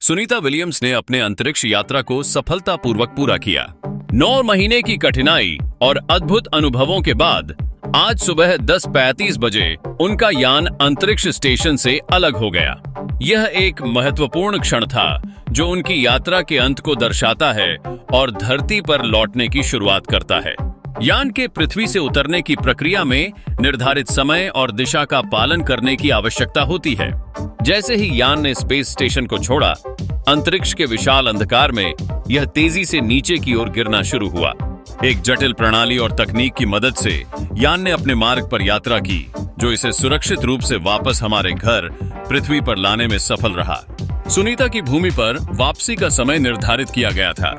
Sunita Williams ने अपने अंतरिक्ष यात्रा को सफलतापूर्वक पूरा किया। 9 महीने की कठिनाई और अद्भुत अनुभवों के बाद आज सुबह 10:35 बजे उनका यान अंतरिक्ष स्टेशन से अलग हो गया। यह एक महत्वपूर्ण क्षण था जो उनकी यात्रा के अंत को दर्शाता है और धरती पर लौटने की शुरुआत करता है। यान के पृथ्वी से उतरने की प्रक्रिया में निर्धारित समय और दिशा का पालन करने की आवश्यकता होती है। जैसे ही यान ने स्पेस स्टेशन को छोड़ा, अंतरिक्ष के विशाल अंधकार में यह तेजी से नीचे की ओर गिरना शुरू हुआ। एक जटिल प्रणाली और तकनीक की मदद से यान ने अपने मार्ग पर यात्रा की, जो इसे सुरक्षित रूप से वापस हमारे घर पृथ्वी पर लाने में सफल रहा। सुनीता की भूमि पर वापसी का समय निर्धारित किया गया था।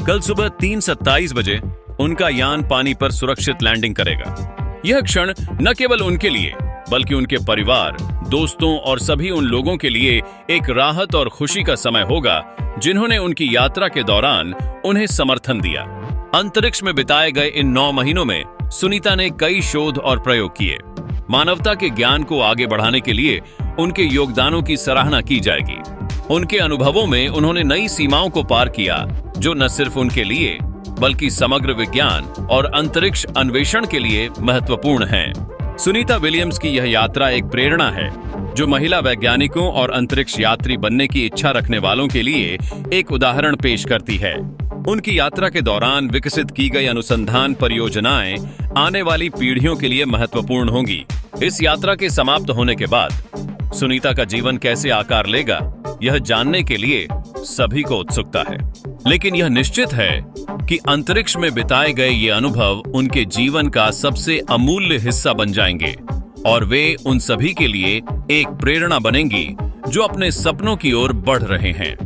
कल सुबह 3:27 बजे उनका यान पानी पर सुरक्षित लैंडिंग करेगा। यह क्षण न केवल उनके लिए बल्कि उनके परिवार, दोस्तों और सभी उन लोगों के लिए एक राहत और खुशी का समय होगा जिन्होंने उनकी यात्रा के दौरान उन्हें समर्थन दिया। अंतरिक्ष में बिताए गए इन 9 महीनों में सुनीता ने कई शोध और प्रयोग किए। मानवता के ज्ञान को आगे बढ़ाने के लिए उनके योगदानों की सराहना की जाएगी। उनके अनुभवों में उन्होंने नई सीमाओं को पार किया, जो न सिर्फ उनके लिए बल्कि समग्र विज्ञान और अंतरिक्ष अन्वेषण के लिए महत्वपूर्ण हैं। सुनीता विलियम्स की यह यात्रा एक प्रेरणा है, जो महिला वैज्ञानिकों और अंतरिक्ष यात्री बनने की इच्छा रखने वालों के लिए एक उदाहरण पेश करती है। उनकी यात्रा के दौरान विकसित की गई अनुसंधान परियोजनाएं आने वाली पीढ़ियों के लिए महत्वपूर्ण होंगी। इस यात्रा के समाप्त होने के बाद सुनीता का जीवन कैसे आकार लेगा, यह जानने के लिए सभी को उत्सुकता है। लेकिन यह निश्चित है कि अंतरिक्ष में बिताए गए ये अनुभव उनके जीवन का सबसे अमूल्य हिस्सा बन जाएंगे और वे उन सभी के लिए एक प्रेरणा बनेंगी जो अपने सपनों की ओर बढ़ रहे हैं।